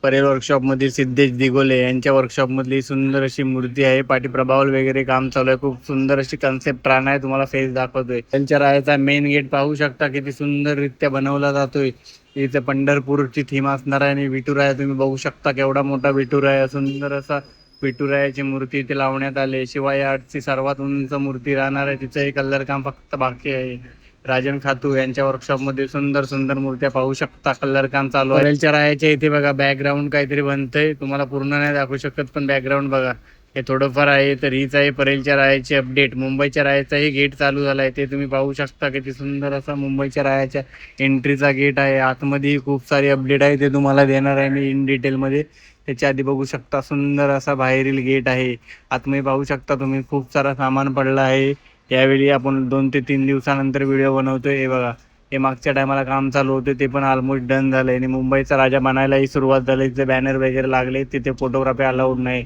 Parel workshop मध्ये सिद्धेश दिगोले यांच्या workshop मधली सुंदर अशी मूर्ती आहे. पाठी प्रभावल वगैरे काम चालू आहे. खूप सुंदर अशी कन्सेप्ट रान आहे. तुम्हाला फेस दाखवतोय. त्यांच्या रायाचा मेन गेट पाहू शकता किती सुंदररित्या बनवला जातोय. इथे पंढरपूरची थीम असणार आहे आणि विठुराया तुम्ही बघू शकता केवढा मोठा विठुराया, सुंदर असा विठुरायाची मूर्ती इथे लावण्यात आली. शिवाय आर्टची सर्वात उंच मूर्ती राहणार आहे. तिचंही कलर काम फक्त बाकी आहे. राजन खातू यांच्या वर्कशॉप मध्ये सुंदर सुंदर मूर्त्या पाहू शकता. कलर काम चालू आहे. परेलच्या रायाच्या इथे बघा बॅकग्राऊंड काहीतरी बनतंय. तुम्हाला पूर्ण नाही दाखवू शकत पण बॅकग्राऊंड बघा हे थोडंफार आहे. तर हीच आहे परेलच्या रायाची अपडेट. मुंबईच्या रायाचाही गेट चालू झालाय ते तुम्ही पाहू शकता. किती सुंदर असा मुंबईच्या रायाच्या एंट्रीचा गेट आहे. आतमध्येही खूप सारी अपडेट आहे ते तुम्हाला देणार आहे मी इन डिटेल मध्ये. त्याच्या आधी बघू शकता सुंदर असा बाहेरील गेट आहे. आतमध्ये पाहू शकता तुम्ही खूप सारा सामान पडला आहे. यावेळी आपण 2 ते 3 दिवसानंतर व्हिडिओ बनवतोय. हे बघा हे मागच्या टायमाला काम चालू होते ते पण ऑलमोस्ट डन झालंय आणि मुंबईचा राजा बनायलाही सुरुवात झाली. तिथे बॅनर वगैरे लागले. तिथे फोटोग्राफी अलाउड नाही.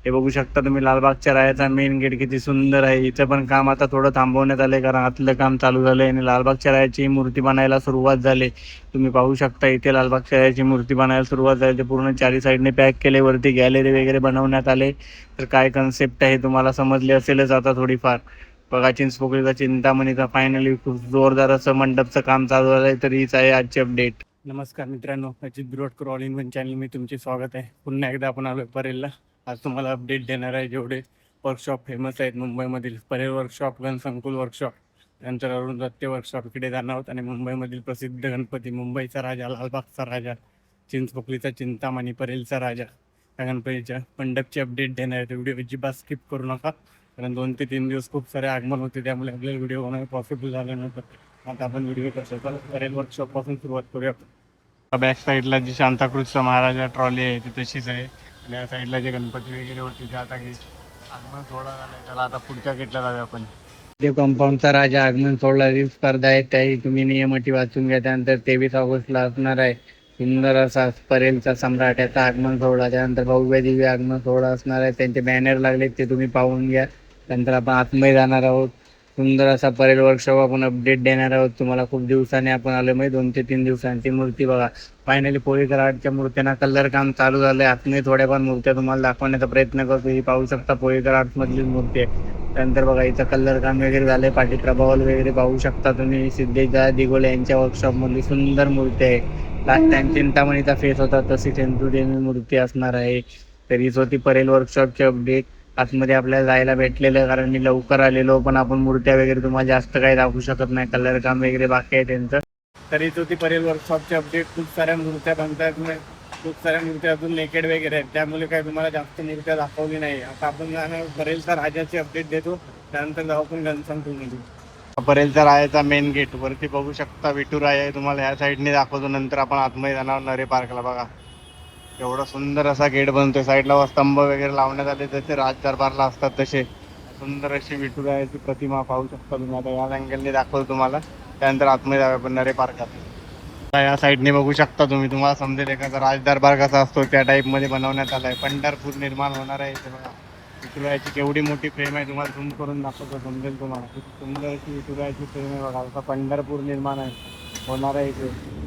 हे बघू शकता तुम्ही लालबागच्या रायाचा मेन गेट किती सुंदर आहे. इथं पण काम आता थोडं थांबवण्यात आलंय कारण आतलं काम चालू झालंय आणि लालबागच्या रायाची मूर्ती बनायला सुरुवात झाली. तुम्ही पाहू शकता इथे लालबागच्या रायाची मूर्ती बनायला सुरुवात झाली. ते पूर्ण चारी साईडने पॅक केले. वरती गॅलरी वगैरे बनवण्यात आले. तर काय कन्सेप्ट आहे तुम्हाला समजले असेलच आता थोडीफार. बघा चिंचपोकळीचा चिंतामणीचा फायनली खूप जोरदार असं मंडपचं काम चालू झालंय. तर हीच आहे आजची अपडेट. नमस्कार मित्रांनो, Ajit Birodkar all in one channel मी तुमचे स्वागत आहे. पुन्हा एकदा आपण आलोय परेलला. आज तुम्हाला अपडेट देणार आहे जेवढे वर्कशॉप फेमस आहेत मुंबईमधील. परेल वर्कशॉप, गणसंकुल वर्कशॉप, त्यानंतर अरुण दत्ते वर्कशॉप इकडे जाणार आहोत. आणि मुंबईमधील प्रसिद्ध गणपती, मुंबईचा राजा, लालबागचा राजा, चिंचपोकळीचा चिंतामणी, परेलचा राजा या गणपतीच्या मंडपची अपडेट देणार आहे. व्हिडिओ अजिबात स्किप करू नका कारण 2 ते 3 दिवस खूप सारे आगमन होते त्यामुळे आपल्याला व्हिडिओ बनवणं पॉसिबल झालं नव्हतं. आता आपण व्हिडिओ कसं परेल वर्कशॉप पासून सुरुवात करूया. बॅक साईडला जी शांताक्रुजचा महाराजा ट्रॉली आहे ती तशीच आहे. आणि या साईडला जे गणपती वगैरे होते ते आता गेट आगमन सोहळा झालाय त्याला आता पुढच्या गेटला जाऊया आपण. ते कंपाऊंडचा राजा आगमन सोहळा स्पर्धा आहे त्याही तुम्ही नियम अटी वाचून घ्या. त्यानंतर 23 ऑगस्टला असणार आहे सुंदर असा परेलचा सम्राट याचा आगमन सोहळा. त्यानंतर भव्य दिव्य आगमन सोहळा असणार आहे. त्यांचे बॅनर लागले ते तुम्ही पाहून घ्या. त्यानंतर आपण आतमध्ये जाणार आहोत. सुंदर असा परेल वर्कशॉप आपण अपडेट देणार आहोत तुम्हाला. खूप दिवसांनी आपण आलो म्हणजे 2 ते 3 दिवसांची मूर्ती बघा. फायनली पोळीकर आर्टच्या मूर्त्यांना कलर काम चालू झालंय. आतमध्ये थोड्याफार मूर्त्या तुम्हाला दाखवण्याचा प्रयत्न करतो. ही पाहू शकता पोळीकर आर्ट मधली मूर्ती आहे. त्यानंतर बघा इथं कलर काम वगैरे झालंय. पाठी प्रभावल वगैरे पाहू शकता तुम्ही. सिद्धेश दिगोले यांच्या वर्कशॉप मधली सुंदर मूर्ती आहे. लास्ट टाइम चिंतामणीचा फेस होता तशी सेंचुरियन मूर्ती असणार आहे. तरीच होती परेल वर्कशॉपची अपडेट. आतमध्ये आपल्याला जायला भेटलेलं कारण मी लवकर आलेलो पण आपण मूर्त्या वगैरे तुम्हाला जास्त काही दाखवू शकत नाही. कलर काम वगैरे बाकी आहे त्यांचं. तरीच होती परेल वर्कशॉपची अपडेट. खूप साऱ्या मूर्त्या बनतात. खूप साऱ्या मूर्त्या अजून नेकेड वगैरे आहेत त्यामुळे काही तुम्हाला जास्त मूर्त्या दाखवली नाही. आता आपण परेलचा राजाची अपडेट देतो. त्यानंतर जाऊ आपण गणसंकुलमध्ये. परेलचा राजाचा मेन गेट वरती बघू शकता विठुराय आहे. तुम्हाला ह्या साईडने दाखवतो. नंतर आपण आतमध्ये जाणार नरे पार्कला. बघा एवढा सुंदर असा गेट बनतोय. साईडला स्तंभ वगैरे लावण्यात आले जसे राज दरबारला असतात तसे. सुंदर अशी विठुरायाची प्रतिमा पाहू शकता तुम्ही. आता या अँगलने दाखवतो तुम्हाला. त्यानंतर आतमध्ये जाऊया आपण नरे पार्कात. या साईडने बघू शकता तुम्ही. तुम्हाला समजेल एखादा राज दरबार कसा असतो त्या टाईप मध्ये बनवण्यात आलाय. पंढरपूर निर्माण होणार आहे इथे बघा. विठुरायाची केवढी मोठी फ्रेम आहे तुम्हाला झूम करून दाखवतो समजेल तुम्हाला. खूप सुंदर अशी विठुरायाची फ्रेम आहे बघा. असा पंढरपूर निर्माण आहे होणार आहे इथे.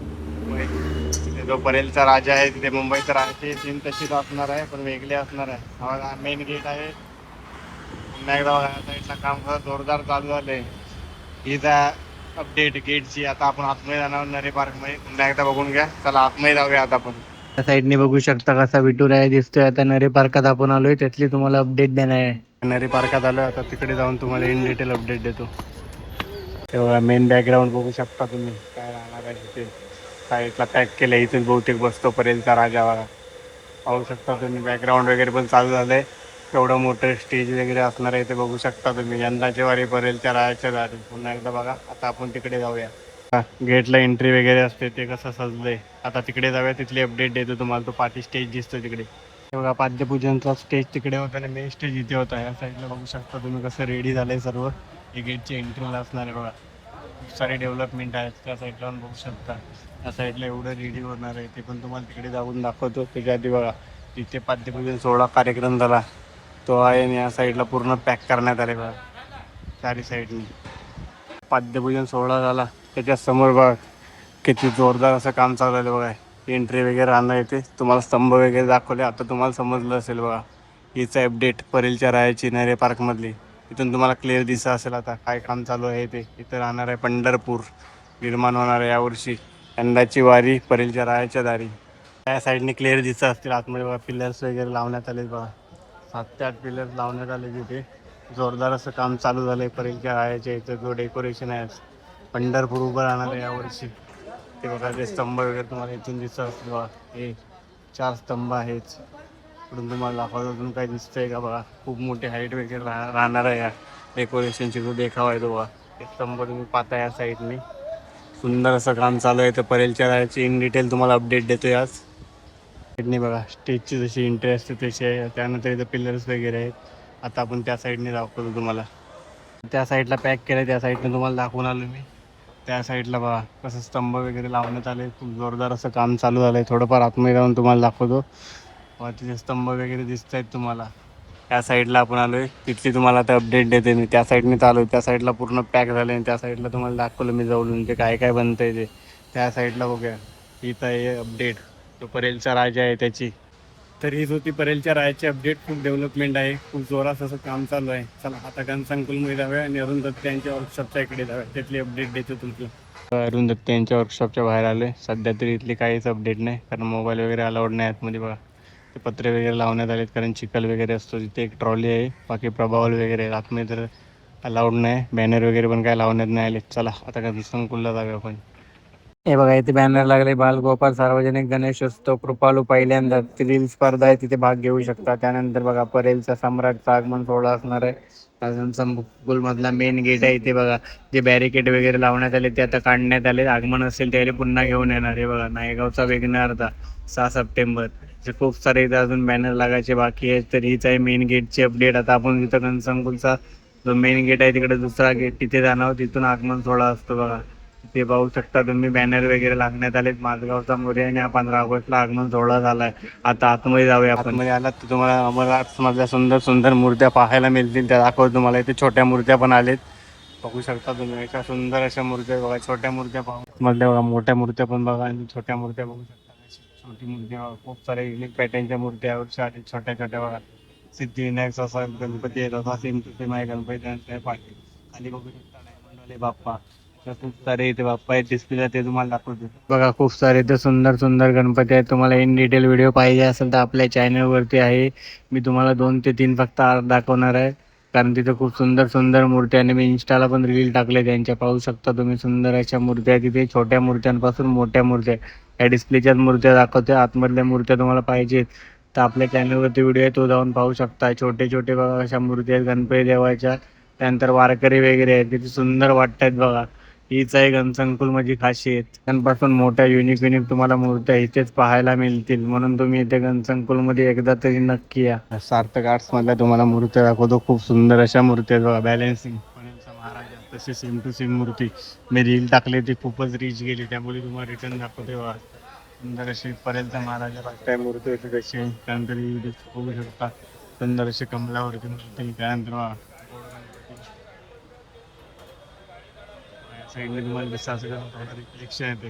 जो परेलचा राजा आहे तिथे मुंबईचा राजाची सीन तशीच असणार आहे पण वेगळे असणार आहे. हा मेन गेट आहे. पुन्हा एकदा या साईडला काम खरं जोरदार चालू झालंय. हीच अपडेट गेटची. आता आपण आतमध्ये जाणार नरे पार्क मध्ये. पुन्हा एकदा बघून घ्या. चला आतमध्ये जाऊया आता आपण. त्या साईडने बघू शकता कसा विठुराया दिसतोय. आता नरे पार्कात आपण आलोय त्यातली तुम्हाला अपडेट देणार आहे. नरे पार्कात आलोय आता तिकडे जाऊन तुम्हाला इन डिटेल अपडेट देतो. तेव्हा मेन बॅकग्राऊंड बघू शकता तुम्ही काय राहणार आहे तिथे. साईडला पॅक केलं. इथून बहुतेक बसतो परेलचा राजा बघा. पाहू शकता तुम्ही. बॅकग्राऊंड वगैरे पण चालू झालंय. एवढं मोठं स्टेज वगैरे असणार आहे ते बघू शकता तुम्ही. यंदाचे वारी परेलच्या राजाच्या दारी. पुन्हा एकदा बघा. आता आपण तिकडे जाऊया. गेटला एंट्री वगैरे असते ते कसं सजलंय. आता तिकडे जाऊया. तिथली अपडेट देतो तुम्हाला. तो पाठी स्टेज दिसतो तिकडे बघा. पाद्यपूजनचा स्टेज तिकडे होता आणि मेन स्टेज इथे होता. या साईडला बघू शकता तुम्ही कसं रेडी झालंय सर्व. हे गेटची एंट्रीला असणार आहे बघा. खूप सारे डेव्हलपमेंट आहेत त्या साईडला बघू शकता. या साईडला एवढं रेडी होणार आहे ते पण तुम्हाला तिकडे जाऊन दाखवतो. त्याच्या आधी बघा तिथे पाद्यपूजन सोहळा कार्यक्रम झाला तो आहे आणि या साईडला पूर्ण पॅक करण्यात आले बघा. चारी साईडनी पाद्यपूजन सोहळा झाला त्याच्या समोर बघा किती जोरदार असं काम चालू आहे बघा. एंट्री वगैरे राहणार येते. तुम्हाला स्तंभ वगैरे दाखवले, आता तुम्हाला समजलं असेल बघा. हीच अपडेट परेलच्या रायाची नरे पार्कमधली. इथून तुम्हाला क्लिअर दिसत असेल आता काय काम चालू आहे ते. इथं राहणार आहे पंढरपूर, निर्माण होणार आहे यावर्षी. यंदाची वारी परेलच्या रायाच्या दारी. त्या साईडने क्लिअर दिसत असतील. आतमध्ये बघा पिलर्स वगैरे लावण्यात आले बघा. 7 ते 8 पिलर्स लावण्यात आले तिथे. जोरदार असं काम चालू झालं आहे परेलच्या रायाच्या इथं. जो डेकोरेशन आहे पंढरपूर उभं राहणार आहे यावर्षी. ते बघा ते स्तंभ वगैरे तुम्हाला इथून दिसत असतील बघा. हे 4 स्तंभ आहेत. इकडून तुम्हाला दाखवतो, अजून काय दिसतंय का बघा. खूप मोठी हाईट वगैरे राहणार आहे या डेकोरेशनची. जो देखावा आहे तो बघा. ते स्तंभ तुम्ही पाहता या साईडने. सुंदर असं काम चालू आहे. तर परेलच्या रायाची इन डिटेल तुम्हाला अपडेट देतो आज. साईडने बघा स्टेजची जशी एंट्री असते तशी आहे. त्यानंतर इथं पिलर्स वगैरे आहेत. आता आपण त्या साईडने दाखवतो तुम्हाला. त्या साईडला पॅक केलं, त्या साईडने तुम्हाला दाखवून आलो मी. त्या साईडला बघा कसं स्तंभ वगैरे लावण्यात आले. खूप जोरदार असं काम चालू झालं आहे. थोडंफार आतमध्ये जाऊन तुम्हाला दाखवतो. तिथे स्तंभ वगैरे दिसत आहेत तुम्हाला. त्या साईडला आपण आलो आहे, तिथली तुम्हाला आता अपडेट देते मी. त्या साईडने चालू आहे, त्या साईडला पूर्ण पॅक झालं आहे. त्या साईडला तुम्हाला दाखवलं मी जवळून ते काय काय बनतं आहे ते. त्या साईडला बघूया, इथं आहे अपडेट. तो परेलचा राजा आहे त्याची. तर हीच होती परेलच्या रायाची अपडेट. खूप डेव्हलपमेंट आहे, खूप जोरात असं काम चालू आहे. चला आता गणसंकुलमध्ये जाऊया आणि अरुण दत्ते यांच्या वर्कशॉपच्या इकडे जाऊया. त्यातली अपडेट देतो तुमचं. अरुण दत्ते यांच्या वर्कशॉपच्या बाहेर आलो आहे. सध्या तरी इथली काहीच अपडेट नाही, कारण मोबाईल वगैरे अलाउड नाही आतमध्ये बघा. ते पत्रे वगैरे लावण्यात आलेत कारण चिखल वगैरे असतो. तिथे एक ट्रॉली आहे, बाकी प्रभावल वगैरे आतमध्ये तर अलाउड नाही. बॅनर वगैरे पण काय लावण्यात नाही आले. चला आता गणसंकुलला जाऊया आपण. हे बघा इथे बॅनर लागले, बालगोपाल सार्वजनिक गणेशोत्सव कृपालू पहिल्यांदा रील स्पर्धा आहे, तिथे भाग घेऊ शकता. त्यानंतर बघा परेलचा सम्राटचा आगमन सोहळा असणार आहे. अजून संकुल मधला मेन गेट आहे इथे बघा. जे बॅरिकेड वगैरे लावण्यात आले ते आता काढण्यात आले. आगमन असेल त्यावेळी पुन्हा घेऊन येणार. हे बघा नायगावचा विघ्नहर्ता 6 सप्टेंबर. खूप सारे इथं अजून बॅनर लागायचे बाकी आहेत. तर हीच आहे मेन गेटची अपडेट. आता आपण तिथं गणसंकुलचा जो मेन गेट आहे तिकडे दुसरा गेट तिथे जाणार. तिथून आगमन सोहळा असतो बघा. ते पाहू शकता तुम्ही, बॅनर वगैरे लागण्यात आलेत. माझगावचा मोर्या आणि 15 ऑगस्टला आगमन सोहळा झालाय. आता आतमध्ये जाऊया. आतमध्ये आलात तर तुम्हाला अमर आर्ट्स मधल्या सुंदर सुंदर मूर्त्या पाहायला मिळतील. त्या दाखवतो तुम्हाला. इथे छोट्या मूर्त्या पण आलेत, बघू शकता तुम्ही. एका सुंदर अशा मूर्त्या बघा. छोट्या मूर्त्या पाहू मधल्या बघा, मोठ्या मूर्त्या पण बघा आणि छोट्या मूर्त्या बघू शकता. छोटी मूर्ती बघा, खूप साऱ्या युनिक पॅटर्नच्या मूर्त्या यावर्षी आलेत. छोट्या छोट्या बघा. सिद्धिविनायक असा गणपती आहे, तसा सेम टू सेम आहे गणपती. खाली बघू शकता डायमंडवाले बाप्पा. खूप सारे इथे बाप्पा आहेत डिस्प्लेला, ते तुम्हाला दाखवतो बघा. खूप सारे इथे सुंदर सुंदर गणपती आहेत. तुम्हाला इन डिटेल व्हिडिओ पाहिजे असेल तर आपल्या चॅनलवरती आहे. मी तुम्हाला 2 ते 3 फक्त दाखवणार आहे, कारण तिथे खूप सुंदर सुंदर मूर्त्या आणि मी इंस्टाला पण रील टाकले त्यांच्या. पाहू शकता तुम्ही सुंदर अशा मूर्त्या आहेत तिथे. छोट्या मूर्त्यांपासून मोठ्या मूर्त्या या डिस्प्लेच्याच मूर्त्या दाखवते. आतमधल्या मूर्त्या तुम्हाला पाहिजेत तर आपल्या चॅनलवरती व्हिडिओ आहे, तो जाऊन पाहू शकता. छोटे छोटे बघा अशा मूर्ती आहेत गणपती देवाच्या. त्यानंतर वारकरी वगैरे आहेत तिथे, सुंदर वाटतात बघा. हीच आहे गणसंकुल माझी खासियत. त्यांपासून मोठ्या युनिक युनिक तुम्हाला मूर्त्या इथेच पाहायला मिळतील, म्हणून तुम्ही इथे गणसंकुलमध्ये एकदा तरी नक्की या. सार्थक आर्ट्स मधल्या तुम्हाला मूर्त्या दाखवतो. खूप सुंदर अशा मूर्त्या बघा. बॅलन्सिंग महाराजा तसे सेम टू सेम मूर्ती मी रील टाकले, ती खूपच रीच गेली, त्यामुळे तुम्हाला रिटर्न दाखवते बघा. सुंदर अशी परेलचा महाराजा काय मूर्ती होती कशी. त्यानंतर बघू शकता सुंदर अशी कमलावरती मूर्ती. त्यानंतर साईडला तुम्हाला दिसतं असं रिक्षा येते.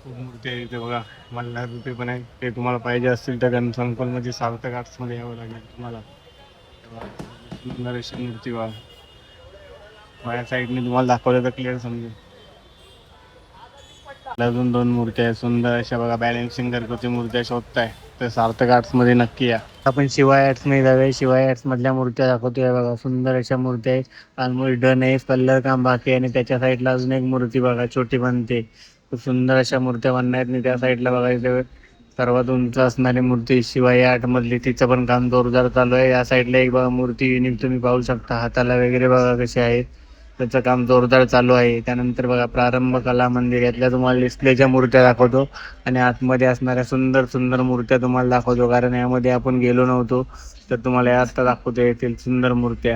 खूप मूर्ती आहे इथे बघा. मल्हार रुपये पण आहे. ते तुम्हाला पाहिजे असतील तर गणसंकुलमध्ये सार्थक आर्ट्समध्ये यावं लागेल तुम्हाला. सुंदर अशी मूर्ती बघा. माझ्या साईडने तुम्हाला दाखवलं तर क्लिअर समजेल. अजून 2 मूर्त्या आहेत सुंदर अशा बघा. बॅलन्सिंग घरगुती मूर्त्या शोधताय तर सार्थक आर्ट्समध्ये नक्की या. आपण शिवाय आर्ट्समध्ये जाऊया. शिवाय आर्ट्स मधल्या मूर्त्या दाखवतोय बघा. सुंदर अशा मूर्त्या आहेत. अनमोल डन आहे, कलर काम बाकी आहे. आणि त्याच्या साईडला अजून एक मूर्ती बघा छोटी बनते. खूप सुंदर अशा मूर्त्या बनणार आहेत. त्या साईडला बघा इथे सर्वात उंच असणारी मूर्ती शिवाय आर्ट मधली, तिचं पण काम जोरदार चालू आहे. या साईडला एक बघा मूर्ती युनिक तुम्ही पाहू शकता. हाताला वगैरे बघा कसे आहेत, त्याचं काम जोरदार चालू आहे. त्यानंतर बघा प्रारंभ कला मंदिर, यातल्या तुम्हाला डिस्प्लेच्या मूर्त्या दाखवतो आणि आतमध्ये असणाऱ्या सुंदर सुंदर मूर्त्या तुम्हाला दाखवतो, कारण यामध्ये आपण गेलो नव्हतो. तर तुम्हाला आता दाखवतो येथील सुंदर मूर्त्या.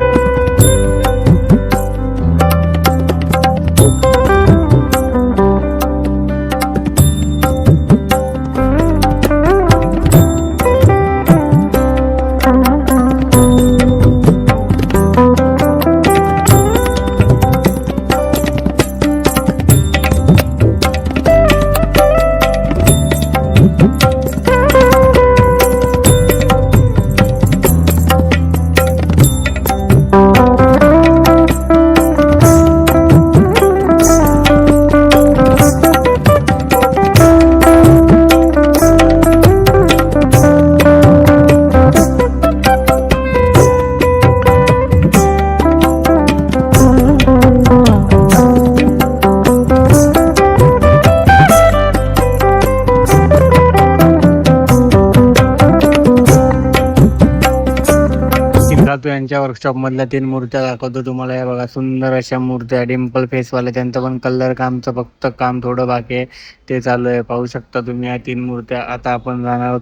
राहतो यांच्या वर्कशॉप मधल्या 3 मूर्त्या दाखवतो तुम्हाला. हे बघा सुंदर अशा मूर्त्या, डिम्पल फेसवाले. त्यांचं पण कलर कामचं फक्त काम थोडं बाकी आहे, ते चालू आहे. पाहू शकता तुम्ही या 3 मूर्त्या. आता आपण जाणार आहोत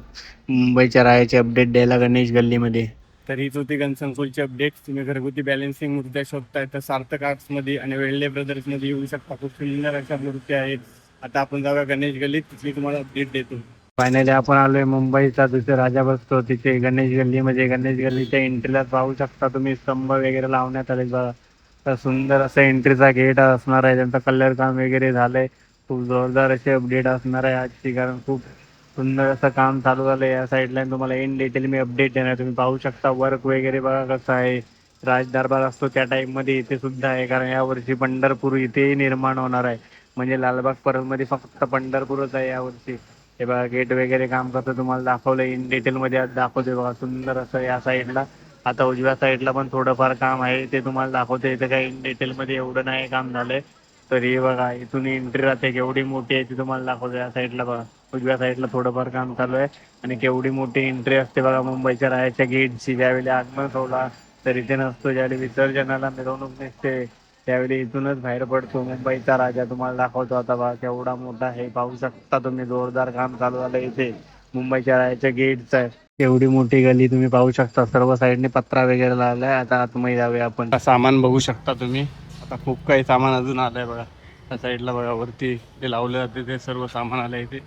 मुंबईच्या राहायचे अपडेट द्यायला गणेश गल्लीमध्ये. तर हीच होती गणसंकुलची अपडेट. तुम्ही घरगुती बॅलन्सिंग मूर्त्या शोधताय तर सार्थक आर्ट्समध्ये आणि वेल्डे ब्रदर्समध्ये येऊ शकता. खूप सुंदर अशा मूर्त्या आहेत. आता आपण जाऊया गणेश गल्लीत, तिथली तुम्हाला अपडेट देतो. फायनली आपण आलोय मुंबईचा दुसरा राजा बसतो तिथे गणेश गल्लीमध्ये. गणेश गल्लीच्या एंट्रीला पाहू शकता तुम्ही स्तंभ वगैरे लावण्यात आले बघा. तर सुंदर असं एंट्रीचा गेट असणार आहे. त्यांचा कलर काम वगैरे झालंय. खूप जोरदार असे अपडेट असणार आहे आजची, कारण खूप सुंदर असं काम चालू झालं या साईडला. तुम्हाला इन डिटेल मी अपडेट देणार. तुम्ही पाहू शकता वर्क वगैरे बघा कसं आहे. राज दरबार असतो त्या टाईपमध्ये इथे सुद्धा आहे, कारण यावर्षी पंढरपूर इथेही निर्माण होणार आहे. म्हणजे लालबाग परळमध्ये फक्त पंढरपूरच आहे यावर्षी. हे बघा गेट वगैरे काम करतं तुम्हाला दाखवलं इन डिटेलमध्ये. आज दाखवते बघा सुंदर असं या साईडला. आता उजव्या साईडला पण थोडंफार काम आहे, ते तुम्हाला दाखवते. इथं काही इन डिटेलमध्ये एवढं नाही काम झालंय. तर हे बघा इथून एंट्री राहते, केवढी मोठी आहे ती तुम्हाला दाखवतो. या साईडला बघा उजव्या साईडला थोडंफार काम चालू आहे. आणि केवढी मोठी एंट्री असते बघा मुंबईच्या राहायच्या गेटची. ज्यावेळी आगमन सोहळा तर इथे नसतो, ज्यावेळी विसर्जनाला मिरवणूक निघते त्यावेळी इथूनच बाहेर पडतो मुंबईचा राजा. तुम्हाला दाखवतो आता बघा केवढा मोठा आहे. पाहू शकता तुम्ही जोरदार काम चालू झालं इथे मुंबईच्या राजाच्या गेटचं आहे. एवढी मोठी गली तुम्ही पाहू शकता. सर्व साईडने पत्रा वगैरे लावलाय. आता आतमध्ये जाऊया आपण. सामान बघू शकता तुम्ही. आता खूप काही सामान अजून आलंय बघा. त्या साईडला बघा वरती ते लावले जाते ते सर्व सामान आलंय इथे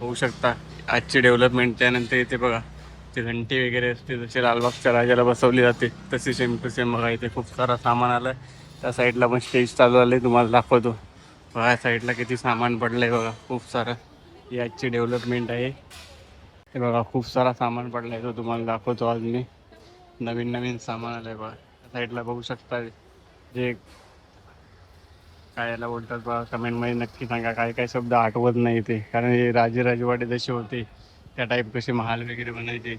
होऊ शकता. आजची डेव्हलपमेंट त्यानंतर इथे बघा ते घंटी वगैरे असते जसे लालबागच्या राजाला बसवली जाते तशी सेम टू सेम बघा इथे खूप सारा सामान आलंय. त्या साईडला पण स्टेज चालू आले तुम्हाला दाखवतो. बघा साईडला किती सामान पडलंय बघा खूप सारं. ही आजची डेव्हलपमेंट आहे. हे बघा खूप सारा सामान पडलाय तो तुम्हाला दाखवतो. आज मी नवीन नवीन सामान आलंय बघा. त्या साईडला बघू शकता. जे काय याला बोलतात बघा कमेंटमध्ये नक्की सांगा. काय काय शब्द आठवत नाही ते, कारण हे राजे राजवाडे जसे होते त्या टाईप कसे महाल वगैरे बनायचे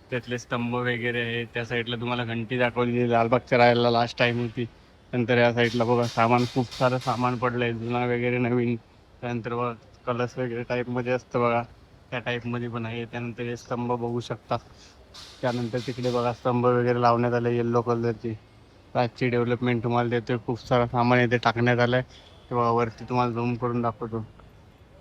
त्यातले स्तंभ वगैरे आहे. त्या साईडला तुम्हाला घंटी दाखवली लालबागच्या राहायला लास्ट टाईम होती. नंतर या साईडला बघा सामान खूप सारं सामान पडलं आहे जुना वगैरे नवीन. त्यानंतर बघा कलर्स वगैरे टाईपमध्ये असतं बघा त्या टाईपमध्ये पण आहे. त्यानंतर हे स्तंभ बघू शकता. त्यानंतर तिकडे बघा स्तंभ वगैरे लावण्यात आले येल्लो कलरची. आजची डेव्हलपमेंट तुम्हाला देतोय. खूप सारा सामान इथे टाकण्यात आलं आहे. तेव्हा वरती तुम्हाला झूम करून दाखवतो.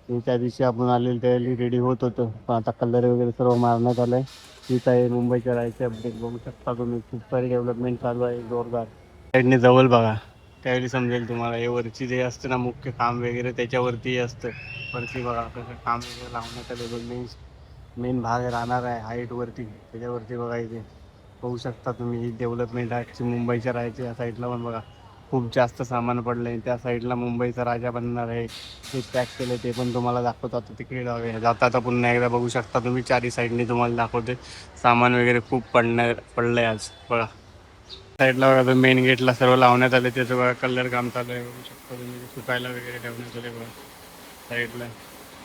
त्या दिवशी आपण आलेलं त्यावेळी रेडी होत होतं, पण आता कलर वगैरे सर्व मारण्यात आलं आहे. ठीक आहे मुंबईच्या राहायचे अपडेट बघू शकता तुम्ही. खूप सारी डेव्हलपमेंट चालू आहे जोरदार. साईडने जवळ बघा त्यावेळी समजेल तुम्हाला. हे वरची जे असतं ना मुख्य काम वगैरे त्याच्यावरती असतं. वरती बघा कसं काम वगैरे लावण्यात आलं. मेन भाग राहणार आहे हाईटवरती, त्याच्यावरती बघा इथे बघू शकता तुम्ही. ही डेव्हलपमेंट आहे मुंबईच्या राहायची. या साईडला पण बघा खूप जास्त सामान पडलं आहे. त्या साईडला मुंबईचा राजा बनणार आहे ते पॅक केलं ते पण तुम्हाला दाखवतो. आता तिकडे जाऊया. जाता आता पुन्हा एकदा बघू शकता तुम्ही. चारही साईडने तुम्हाला दाखवते सामान वगैरे खूप पडलं आहे आज बघा. साईडला बघा तर मेन गेटला सर्व लावण्यात आले त्याचं बघा कलर काम चालू आहे. बघू शकता तुम्ही सुकायला वगैरे ठेवण्यात आले बघा साईडला.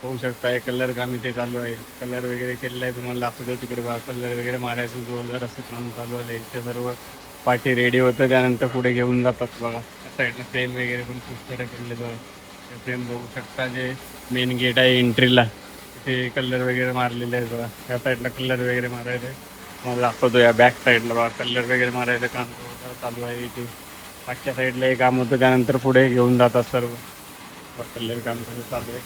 होऊ शकता हे कलर काम इथे चालू आहे. कलर वगैरे केलेलं आहे तुम्हाला दाखवतो. तिकडे बघा कलर वगैरे मारायचं जोरदार असं काम चालू आहे. इथे सर्व पाठी रेडी होतं त्यानंतर पुढे घेऊन जातात बघा. त्या साईडला फ्रेम वगैरे पण खूप सारे केलेले बघा. ते फ्रेम बघू शकता. जे मेन गेट आहे एंट्रीला तिथे कलर वगैरे मारलेले आहेत बघा. त्या साईडला कलर वगैरे मारायचं आहे मला दाखवतो. या बॅक साईडला बघा कलर वगैरे मारायचं काम चालू आहे इथे. मागच्या साईडला हे काम होतं त्यानंतर पुढे घेऊन जातात सर्व कलर काम चालू आहे.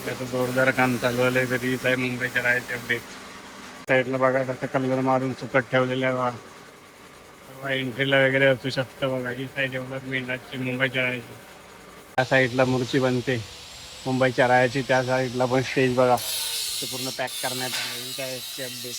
त्याचं जोरदार काम चालू आलंय. तरी आहे मुंबईच्या राहायचे अपडेट. साईडला बघा कसं कलर मारून सुकट ठेवलेलं आहे बघा. एंट्रीला वगैरे असू शकतं बघा. ही साईड डेव्हलपमेंट आजची मुंबईच्या राहायची. त्या साईडला मूर्ती बनते मुंबईच्या राहायची. त्या साईडला पण स्टेज बघा ते पूर्ण पॅक करण्यात आलं. ही काय अपडेट.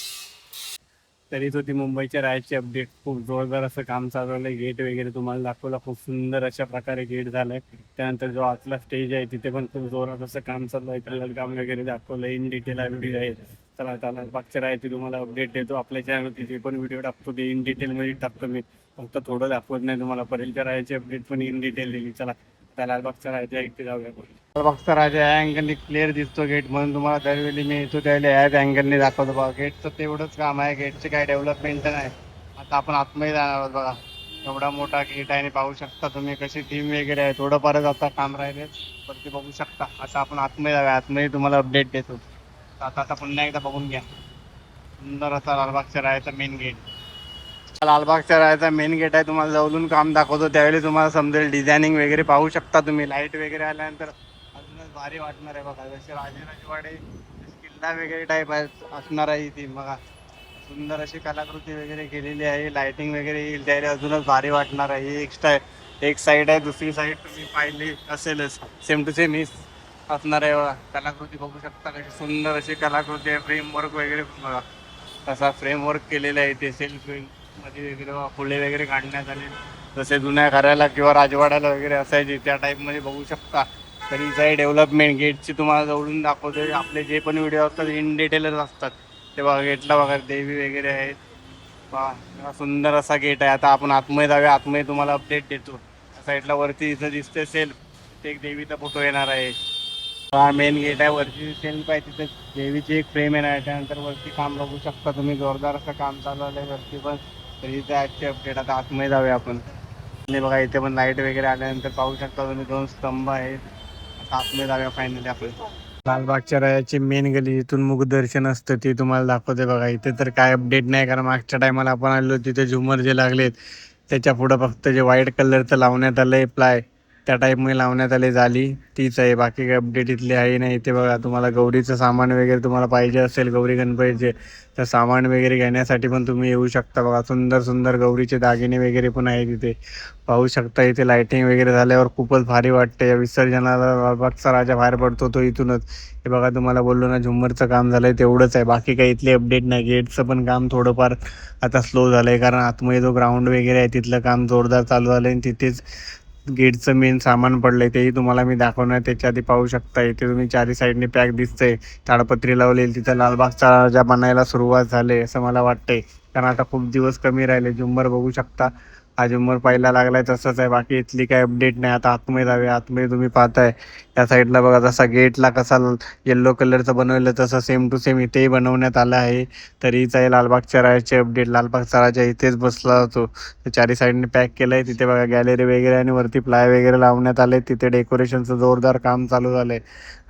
तरीच होती मुंबईच्या राहायची अपडेट. खूप जोरदार असं काम चालवलं आहे. गेट वगैरे तुम्हाला दाखवलं. खूप सुंदर अशा प्रकारे गेट झालं आहे. त्यानंतर जो आतला स्टेज आहे तिथे पण खूप जोरात असं काम चालू आहे. कलर काम वगैरे दाखवलं इन डिटेल व्हिडिओ आहे. चला चला मागच्या राहायची तुम्हाला अपडेट देतो. आपल्या चॅनलवरती जे पण व्हिडिओ टाकतो ते इन डिटेलमध्ये टाकतो मी. फक्त थोडं दाखवत नाही तुम्हाला. पर्यंतच्या राहायची अपडेट पण इन डिटेल दिली. चला त्या लालबागच्या राहायच्या इथे जाऊया. लालबागचा राजा या अँगलने क्लिअर दिसतो गेट, म्हणून तुम्हाला दरवेळी मी येतो त्यावेळी याच अँगलने दाखवतो बघा. गेटचं तेवढंच काम आहे. गेटचे काय डेव्हलपमेंट नाही. आता आपण आतमध्ये जाणार आहोत बघा. एवढा मोठा गेट आहे आणि पाहू शकता तुम्ही कशी थीम वगैरे आहे. थोडंफारच आता काम राहिले पण ते बघू शकता. आता आपण आतमध्ये जाऊया. आतमध्ये तुम्हाला अपडेट देतो. आता पुन्हा एकदा बघून घ्या. सुंदर असा लालबागच्या रायाचा मेन गेट. लालबागच्या रायाचा मेन गेट आहे. तुम्हाला जवळून काम दाखवतो त्यावेळी तुम्हाला समजेल. डिझायनिंग वगैरे पाहू शकता तुम्ही. लाईट वगैरे आल्यानंतर अजूनच भारी वाटणार आहे बघा. जसे राजवाडे किल्ला वगैरे टाईप आहे असणार आहे ती बघा. सुंदर अशी कलाकृती वगैरे केलेली आहे. लाइटिंग वगैरे येईल त्यावेळी अजूनच भारी वाटणार आहे. ही एक्स्ट्रा एक साईड आहे. दुसरी साईड तुम्ही पाहिली असेलच. सेम टू सेम ही असणार आहे बघा. कलाकृती बघू शकता कशी सुंदर अशी कलाकृती आहे. फ्रेमवर्क वगैरे बघा तसा फ्रेमवर्क केलेला आहे. ते सेल्फ मध्ये वगैरे फुले वगैरे काढण्यात आले जसे जुन्या घराला किंवा राजवाड्याला वगैरे असायचे त्या टाईपमध्ये बघू शकता. तरी आहे डेव्हलपमेंट गेटची तुम्हाला जवळून दाखवतोय. आपले जे पण व्हिडिओ असतात इन डिटेलच असतात. ते बघा गेटला बघा देवी वगैरे आहेत. पहा सुंदर असा गेट आहे. आता आपण आतमध्ये जाऊया. आतमध्ये तुम्हाला अपडेट देतो. साईडला वरती इथं दिसते सेल्फ. ते एक देवीचा फोटो येणार आहे. हा मेन गेट आहे. वरती सेल्फ आहे. तिथे देवीची एक फ्रेम येणार आहे. त्यानंतर वरती काम बघू शकता तुम्ही. जोरदार असं काम चालू आहे वरती पण. तरी इथे आजचे अपडेट. आता आतमध्ये जाऊया आपण. आणि बघा इथे पण लाईट वगैरे आल्यानंतर पाहू शकता तुम्ही 2 स्तंभ आहेत. आता आतमध्ये जाऊया फायनली आपण. लालबागच्या रायाची मेन गली इथून मुखदर्शन असतं ती तुम्हाला दाखवते बघा. इथे तर काय अपडेट नाही कारण मागच्या टायमाला आपण आलो तिथे झुमर जे लागलेत त्याच्या पुढं फक्त जे व्हाईट कलरचं लावण्यात आलंय प्लाय त्या टाईपमध्ये लावण्यात आले झाली तीच आहे. बाकी काही अपडेट इथली आहे नाही. इथे बघा तुम्हाला गौरीचं सामान वगैरे तुम्हाला पाहिजे असेल गौरी गणपतीचे तर सामान वगैरे घेण्यासाठी पण तुम्ही येऊ शकता बघा. सुंदर सुंदर गौरीचे दागिने वगैरे पण आहे तिथे पाहू शकता. इथे लाइटिंग वगैरे झाल्यावर खूपच भारी वाटते. या विसर्जनाला लालबागचा राजा बाहेर पडतो तो इथूनच. हे बघा तुम्हाला बोललो ना झुम्मरचं काम झालंय तेवढंच आहे. बाकी काही इथली अपडेट नाही. गेटचं पण काम थोडंफार आता स्लो झालंय कारण आतमध्ये जो ग्राउंड वगैरे आहे तिथलं काम जोरदार चालू झालंय आणि तिथेच गेटचं मेन सामान पडलंय तेही तुम्हाला मी दाखवणार. त्याच्या आधी पाहू शकता इथे तुम्ही चारी साईडने पॅक दिसतंय. ताडपत्री लावलेली तिथं लालबागचा राजा बनायला सुरुवात झाली असं मला वाटतंय कारण आता खूप दिवस कमी राहिले. झुंबर बघू शकता. हा झुंबर पहिला लागलाय तसंच आहे. बाकी इथली काही अपडेट नाही. आता आतमध्ये जाऊया. आतमध्ये तुम्ही पाहताय या साईडला बघा जसा गेटला कसा येल्लो कलरचं बनवलं तसं सेम टू सेम इथेही बनवण्यात आलं आहे. तरीच आहे लालबागच्या राजाचे अपडेट. लालबागचा राजा इथेच बसला होतो. चारी साईडने पॅक केलंय. तिथे बघा गॅलरी वगैरे आणि वरती प्लाय वगैरे लावण्यात आले. तिथे डेकोरेशनचं जोरदार काम चालू झालंय.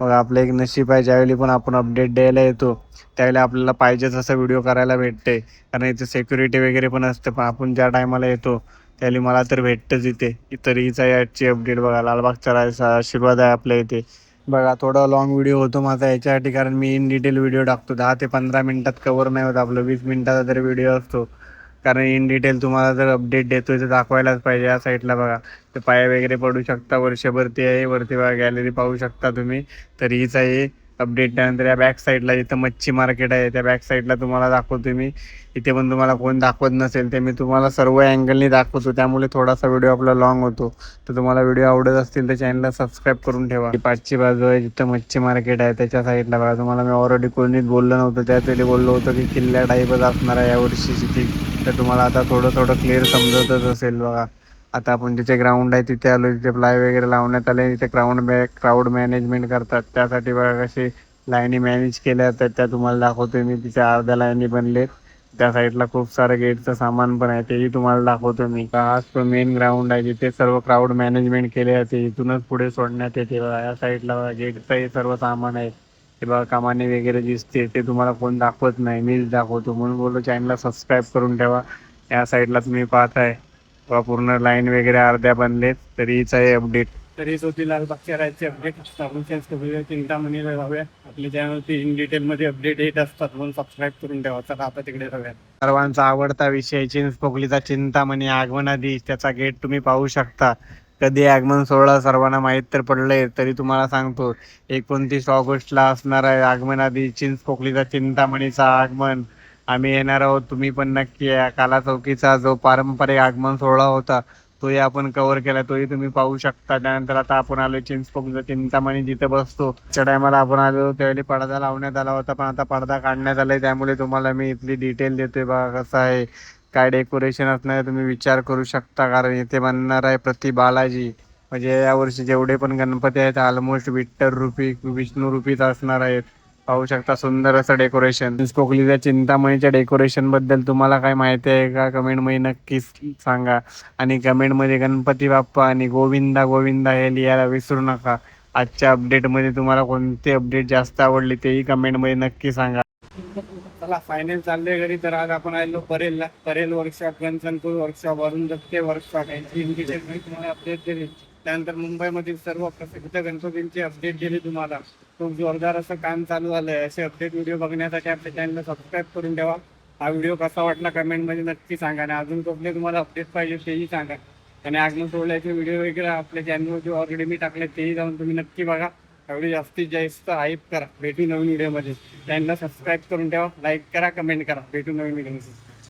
मग आपलं एक नशीब आहे ज्यावेळी पण आपण अपडेट द्यायला येतो त्यावेळी आपल्याला पाहिजे तसं व्हिडिओ करायला भेटते कारण इथे सिक्युरिटी वगैरे पण असते. पण आपण ज्या टायमाला येतो त्यावेळी मला तर भेटतंच इथे. तर हीच आहे आजची अपडेट बघा. लालबागचा राजाचा आशीर्वाद आहे आपल्या इथे. बघा थोडा लॉंग व्हिडिओ होतो माझा याच्यासाठी कारण मी इन डिटेल व्हिडिओ टाकतो. 10 ते 15 मिनिटात कवर नाही होत आपलं. 20 मिनिटाचा तरी व्हिडिओ असतो कारण इन डिटेल तुम्हाला जर अपडेट देतोय तर दाखवायलाच पाहिजे. या साईडला बघा ते पाय वगैरे पडू शकता. वर्षभरती आहे. वरती बघा गॅलरी पाहू शकता तुम्ही. तर हीच आहे अपडेट. त्यानंतर या बॅक साईडला इथं मच्छी मार्केट आहे त्या बॅक साईडला तुम्हाला दाखवतो मी. इथे पण तुम्हाला कोण दाखवत नसेल ते मी तुम्हाला सर्व अँगलनी दाखवतो त्यामुळे थोडासा व्हिडिओ आपला लॉंग होतो. तर तुम्हाला व्हिडिओ आवडत असतील तर चॅनलला सबस्क्राईब करून ठेवा. ही पाचची बाजू आहे जिथं मच्छी मार्केट आहे त्याच्या साईडला बघा. तुम्हाला मी ऑलरेडी कोणीच बोललं नव्हतं त्यावेळी बोललो होतं की किल्ल्या टाईपच असणार आहे यावर्षीची ती. तर तुम्हाला आता थोडं थोडं क्लिअर समजतच असेल बघा. आता आपण जिथे ग्राउंड आहे तिथे आलो. तिथे प्लाय वगैरे लावण्यात आले. तिथे क्राऊड मॅनेजमेंट करतात त्यासाठी बघा कसे लाईनी मॅनेज केल्या जातात त्या तुम्हाला दाखवतोय मी. तिच्या अर्ध्या लाईनी बनलेत. त्या साईडला खूप सारं गेटचं सामान पण आहे तेही तुम्हाला दाखवतो मी. हाच तो मेन ग्राउंड आहे जिथे सर्व क्राऊड मॅनेजमेंट केले जाते. इथूनच पुढे सोडण्यात येते बघा. या साईडला गेटचं हे सर्व सामान आहे. ते बघा कमानी वगैरे दिसते ते तुम्हाला कोण दाखवत नाही मीच दाखवतो म्हणून बोललो चॅनलला सबस्क्राईब करून ठेवा. या साईडला तुम्ही पाहताय पूर्ण लाईन वगैरे अर्ध्या बनलेत. तरीच आहे अपडेट. तरीच होती लालबागच्या राजाची अपडेट. आपण चिंतामणीला जाऊया. आपल्या चॅनलवरती इन डिटेलमध्ये अपडेट येत असतात म्हणून सबस्क्राईब करून ठेवा. चला आता तिकडे जाऊया. सर्वांचा आवडता विषय चिंचपोकलीचा चिंतामणी आगमनादी. त्याचा गेट तुम्ही पाहू शकता. कधी आगमन सोहळा सर्वांना माहीत तर पडलंय तरी तुम्हाला सांगतो 29 ऑगस्टला असणार आहे आगमनादी चिंचपोकलीचा चिंतामणीचा आगमन. आम्ही येणार आहोत. तुम्ही पण नक्की या. काला चौकीचा जो पारंपरिक आगमन सोहळा होता तोही आपण कव्हर केला तोही तुम्ही पाहू शकता. त्यानंतर आता आपण आलो चिंचपोकलीचा चिंतामणी जिथे बसतो. त्या टायमाला आपण आलो त्यावेळी पडदा लावण्यात आला होता पण आता पडदा काढण्यात आलाय त्यामुळे तुम्हाला मी इथली डिटेल देतोय बघा कसं आहे काय डेकोरेशन असणार आहे तुम्ही विचार करू शकता. कारण इथे बनणार आहे प्रति बालाजी. म्हणजे यावर्षी जेवढे पण गणपती आहेत ऑलमोस्ट विठ्ठल रूपी विष्णू रूपीच असणार आहेत. पाहू शकता सुंदर असं डेकोरेशन. चिंचपोकलीच्या चिंतामणीच्या डेकोरेशन बद्दल तुम्हाला काय माहिती आहे का कमेंटमध्ये नक्की सांगा. आणि कमेंटमध्ये गणपती बाप्पा आणि गोविंदा गोविंदा हे लिहायला विसरू नका. आजच्या अपडेटमध्ये तुम्हाला कोणती अपडेट जास्त आवडली तेही कमेंटमध्ये नक्की सांगा. चला फायनल चाललंय घरी. तर आज आपण आलो परेलला. परेल वर्कशॉप, गणसनपूर वर्कशॉप, वरुण दत्ते वर्कशॉप यांची इन डिटेल मी तुम्हाला अपडेट दिली. त्यानंतर मुंबईमधील सर्व प्रसिद्ध गणपतींची अपडेट दिली तुम्हाला. खूप जोरदार असं काम चालू झालंय. असे अपडेट व्हिडिओ बघण्यासाठी आपल्या चॅनलला सबस्क्राईब करून ठेवा. हा व्हिडिओ कसा वाटला कमेंटमध्ये नक्की सांगा. आणि अजून कुठले तुम्हाला अपडेट पाहिजे तेही सांगा. आणि आगमन सोहळ्याचे व्हिडिओ वगैरे आपल्या चॅनलवरती ऑलरेडी मी टाकले, तेही जाऊन तुम्ही नक्की बघा. एवढी जास्तीत जास्त हाईप करा. भेटू नवीन व्हिडिओमध्ये. चॅनलला सबस्क्राईब करून ठेवा, लाईक करा, कमेंट करा. भेटू नवीन व्हिडिओमध्ये.